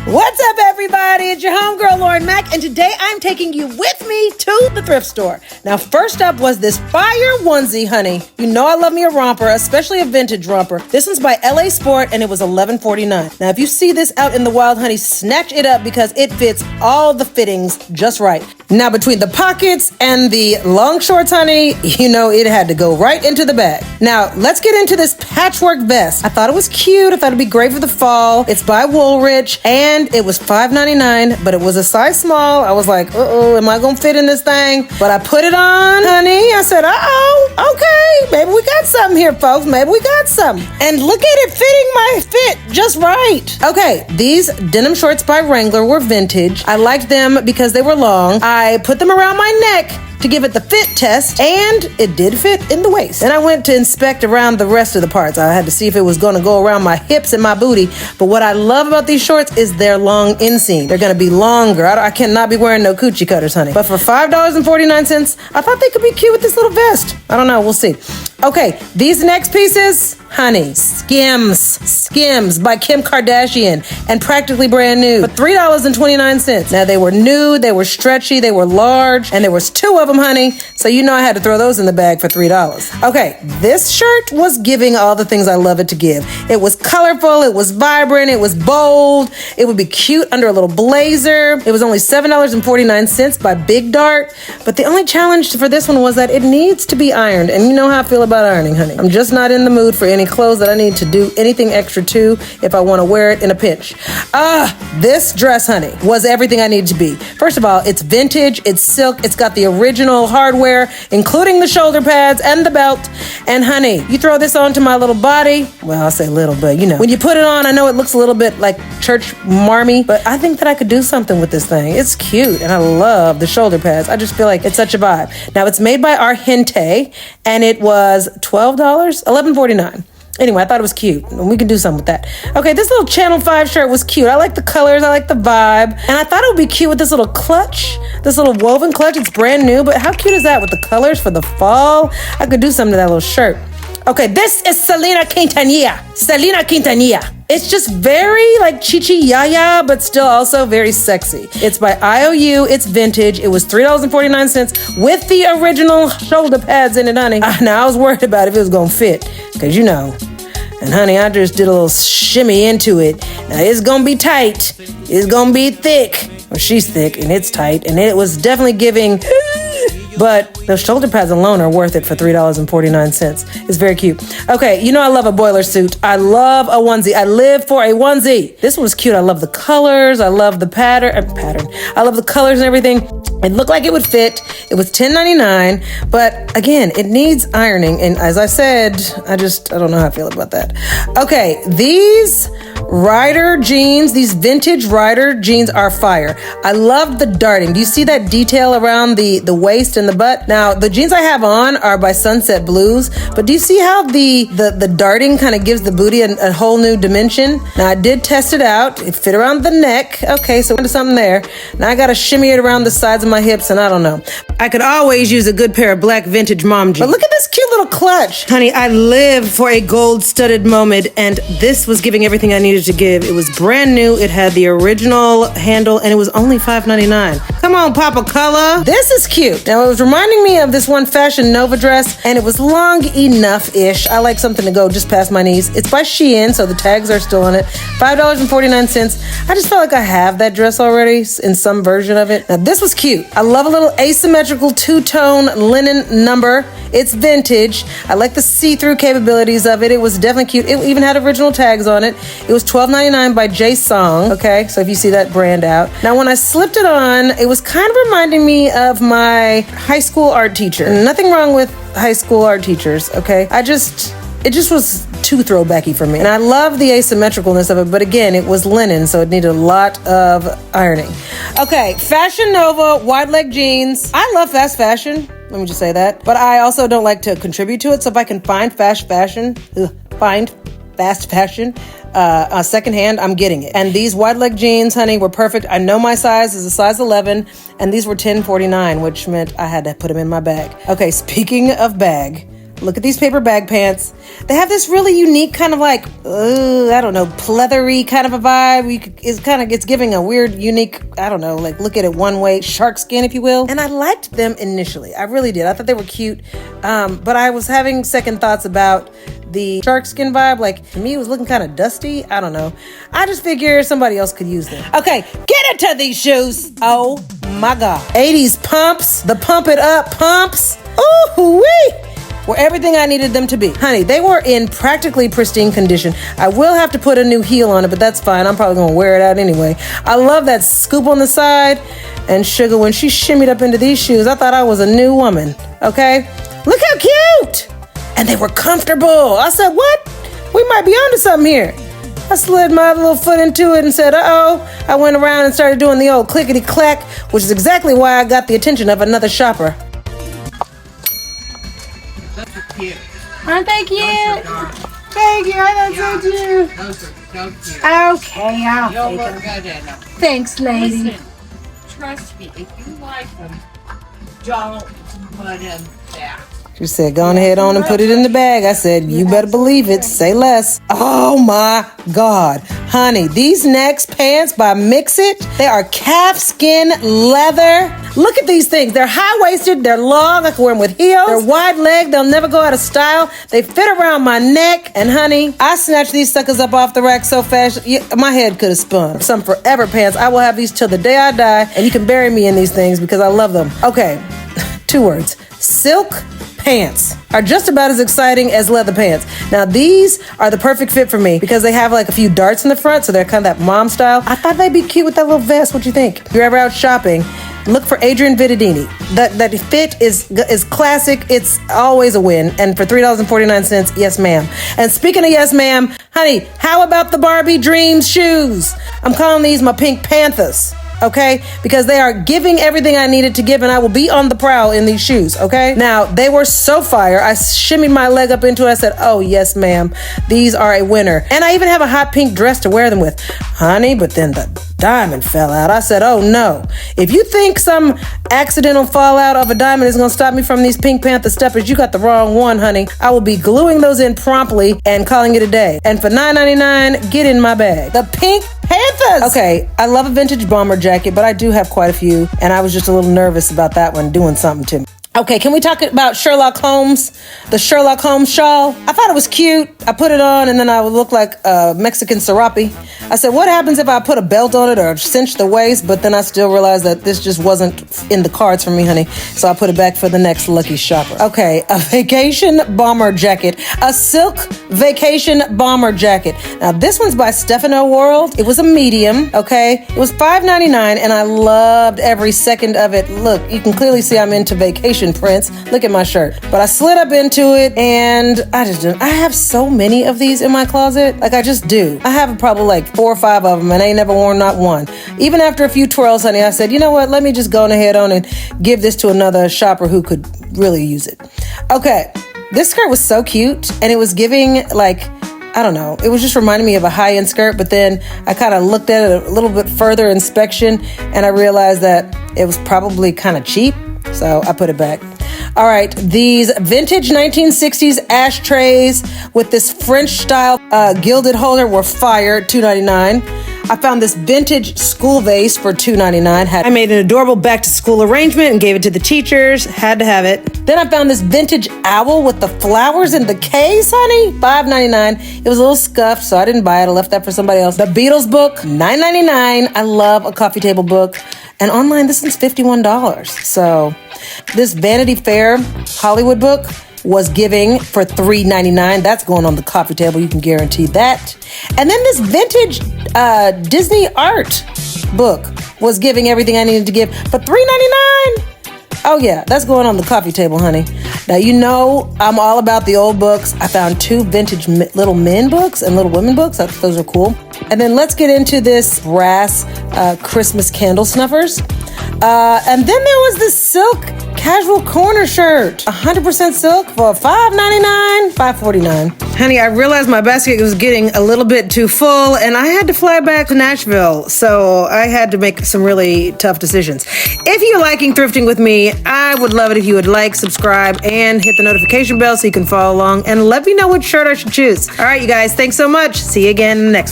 What's up, everybody? It's your homegirl, Lauren Mack, and today I'm taking you with me to the thrift store. Now, first up was this fire onesie, honey. You know I love me a romper, especially a vintage romper. This one's by LA Sport, and it was $11.49. Now, if you see this out in the wild, honey, snatch it up because it fits all the fittings just right. Now, between the pockets and the long shorts, honey, you know it had to go right into the bag. Now, let's get into this patchwork vest. I thought it was cute. I thought it'd be great for the fall. It's by Woolrich, and it was $5.99, but it was a size small. I was like, am I gonna fit in this thing? But I put it on, honey. I said, okay, maybe we got something here, folks. Maybe we got something. And look at it fitting my fit just right. Okay, these denim shorts by Wrangler were vintage. I liked them because they were long. I put them around my neck to give it the fit test, and it did fit in the waist. And I went to inspect around the rest of the parts. I had to see if it was going to go around my hips and my booty. But what I love about these shorts is their long inseam. They're going to be longer. I cannot be wearing no coochie cutters, honey. But for $5.49, I thought they could be cute with this little vest. I don't know. We'll see. Okay, these next pieces, honey, Skims by Kim Kardashian, and practically brand new for $3.29. Now, they were new, they were stretchy, they were large, and there was two of them, honey. So you know I had to throw those in the bag for $3. Okay, this shirt was giving all the things I love it to give. It was colorful, it was vibrant, it was bold, it would be cute under a little blazer. It was only $7.49 by Big Dart. But the only challenge for this one was that it needs to be ironed. And you know how I feel about ironing, honey. I'm just not in the mood for any clothes that I need to do anything extra to if I want to wear it in a pinch. This dress, honey, was everything I needed to be. First of all, it's vintage, it's silk, it's got the original hardware, including the shoulder pads and the belt. And honey, you throw this onto my little body. Well, I'll say little, but you know, when you put it on, I know it looks a little bit like church marmy, but I think that I could do something with this thing. It's cute, and I love the shoulder pads. I just feel like it's such a vibe. Now, it's made by Argente, and it was $11.49. Anyway, I thought it was cute, and we can do something with that. Okay, this little Channel 5 shirt was cute. I like the colors, I like the vibe, and I thought it would be cute with this little clutch, this little woven clutch. It's brand new, but how cute is that with the colors for the fall? I could do something to that little shirt. Okay, this is Selena Quintanilla. It's just very like Chichi Yaya, but still also very sexy. It's by IOU. It's vintage. It was $3.49 with the original shoulder pads in it, honey. Now, I was worried about if it was going to fit, because you know. And honey, I just did a little shimmy into it. Now, it's going to be tight. It's going to be thick. Well, she's thick, and it's tight. And it was definitely giving... But those shoulder pads alone are worth it for $3.49. It's very cute. Okay, you know I love a boiler suit. I love a onesie. I live for a onesie. This one was cute. I love the colors. I love the pattern. I love the colors and everything. It looked like it would fit. It was $10.99. But again, it needs ironing. And as I said, I don't know how I feel about that. Okay, these Rider jeans, these vintage Rider jeans are fire. I love the darting. Do you see that detail around the waist and the butt? Now, the jeans I have on are by Sunset Blues, but do you see how the darting kind of gives the booty a whole new dimension? Now, I did test it out. It fit around the neck. Okay, so into something there. Now, I got to shimmy it around the sides of my hips, and I don't know. I could always use a good pair of black vintage mom jeans. But look at this cute little clutch. Honey, I live for a gold-studded moment, and this was giving everything I needed to give. It was brand new. It had the original handle, and it was only $5.99. Come on, Papa Color. This is cute. Now, it was reminding me of this one Fashion Nova dress, and it was long enough-ish. I like something to go just past my knees. It's by Shein, so the tags are still on it. $5.49. I just felt like I have that dress already in some version of it. Now, this was cute. I love a little asymmetrical two-tone linen number. It's vintage. I like the see-through capabilities of it. It was definitely cute. It even had original tags on it. It was $12.99 by J Song. Okay, so if you see that brand out. Now, when I slipped it on, it was kind of reminding me of my high school art teacher. Nothing wrong with high school art teachers, okay? It just was too throwbacky for me. And I love the asymmetricalness of it, but again, it was linen, so it needed a lot of ironing. Okay, Fashion Nova wide leg jeans. I love fast fashion. Let me just say that. But I also don't like to contribute to it, so if I can find fast fashion, secondhand, I'm getting it. And these wide leg jeans, honey, were perfect. I know my size is a size 11, and these were $10.49, which meant I had to put them in my bag. Okay, speaking of bag, look at these paper bag pants. They have this really unique kind of like, I don't know, pleathery kind of a vibe. It's giving a weird, unique, I don't know, like look at it one way, shark skin, if you will. And I liked them initially. I really did. I thought they were cute. But I was having second thoughts about the shark skin vibe. Like, to me, it was looking kind of dusty. I don't know. I just figured somebody else could use them. Okay, get into these shoes. Oh my God. 80s pumps, the pump it up pumps. Ooh-wee. Were everything I needed them to be. Honey, they were in practically pristine condition. I will have to put a new heel on it, but that's fine. I'm probably gonna wear it out anyway. I love that scoop on the side. And Sugar, when she shimmied up into these shoes, I thought I was a new woman, okay? Look how cute! And they were comfortable. I said, what? We might be onto something here. I slid my little foot into it and said, uh-oh. I went around and started doing the old clickety-clack, which is exactly why I got the attention of another shopper. Those are cute. Aren't they cute? Thank you, I thought so too. Those are so cute. Okay, I'll You'll take look them. good in them. Thanks, lady. Listen, trust me, if you like them, don't put them back. She said, go on ahead on and put it in the bag. I said, you better believe it. Say less. Oh my God. Honey, these next pants by Mix It, they are calf skin leather. Look at these things. They're high-waisted. They're long. I can wear them with heels. They're wide-legged. They'll never go out of style. They fit around my neck. And honey, I snatched these suckers up off the rack so fast, my head could have spun. Some forever pants. I will have these till the day I die. And you can bury me in these things because I love them. Okay, 2 words. Silk pants are just about as exciting as leather pants. Now these are the perfect fit for me because they have like a few darts in the front, so they're kind of that mom style. I thought they'd be cute with that little vest. What you think? If you're ever out shopping, look for Adrian Vittadini. That fit is classic. It's always a win. And for $3.49, yes ma'am. And speaking of yes ma'am, honey, how about the Barbie Dreams shoes? I'm calling these my Pink Panthers. Okay, because they are giving everything I needed to give, and I will be on the prowl in these shoes, okay? Now, they were so fire. I shimmied my leg up into it. I said, oh, yes, ma'am. These are a winner. And I even have a hot pink dress to wear them with. Honey, but then the diamond fell out. I said, oh, no. If you think some accidental fallout of a diamond is going to stop me from these Pink Panther steppers, you got the wrong one, honey. I will be gluing those in promptly and calling it a day. And for $9.99, get in my bag. The Pink Panthers! Okay, I love a vintage bomber jacket, but I do have quite a few, and I was just a little nervous about that one doing something to me. Okay, can we talk about Sherlock Holmes? The Sherlock Holmes shawl? I thought it was cute. I put it on and then I would look like a Mexican serape. I said, what happens if I put a belt on it or cinch the waist? But then I still realized that this just wasn't in the cards for me, honey. So I put it back for the next lucky shopper. Okay, a vacation bomber jacket. A silk vacation bomber jacket. Now this one's by Stefano World. It was a medium, okay? It was $5.99 and I loved every second of it. Look, you can clearly see I'm into vacation prints. Look at my shirt. But I slid up into it and I have so many of these in my closet. Like I just do. I have probably like 4 or 5 of them and I ain't never worn not one. Even after a few twirls, honey, I said, you know what? Let me just go ahead on and give this to another shopper who could really use it. Okay. This skirt was so cute and it was giving like, I don't know. It was just reminding me of a high-end skirt, but then I kind of looked at it a little bit further inspection and I realized that it was probably kind of cheap. So I put it back. All right, these vintage 1960s ashtrays with this French style gilded holder were fire, $2.99. I found this vintage school vase for $2.99. I made an adorable back to school arrangement and gave it to the teachers. Had to have it. Then I found this vintage owl with the flowers in the case, honey. $5.99. It was a little scuffed, so I didn't buy it. I left that for somebody else. The Beatles book, $9.99. I love a coffee table book. And online, this one's $51. So this Vanity Fair Hollywood book was giving for $3.99. That's going on the coffee table. You can guarantee that. And then this vintage Disney art book was giving everything I needed to give for $3.99. Oh yeah, that's going on the coffee table, honey. Now, you know I'm all about the old books. I found 2 vintage little men books and little women books. Those are cool. And then let's get into this brass Christmas candle snuffers. And then there was this silk casual corner shirt, 100% silk for $5.99, $5.49. Honey, I realized my basket was getting a little bit too full and I had to fly back to Nashville, so I had to make some really tough decisions. If you're liking thrifting with me, I would love it if you would like, subscribe, and hit the notification bell so you can follow along and let me know which shirt I should choose. All right, you guys, thanks so much. See you again in the next one.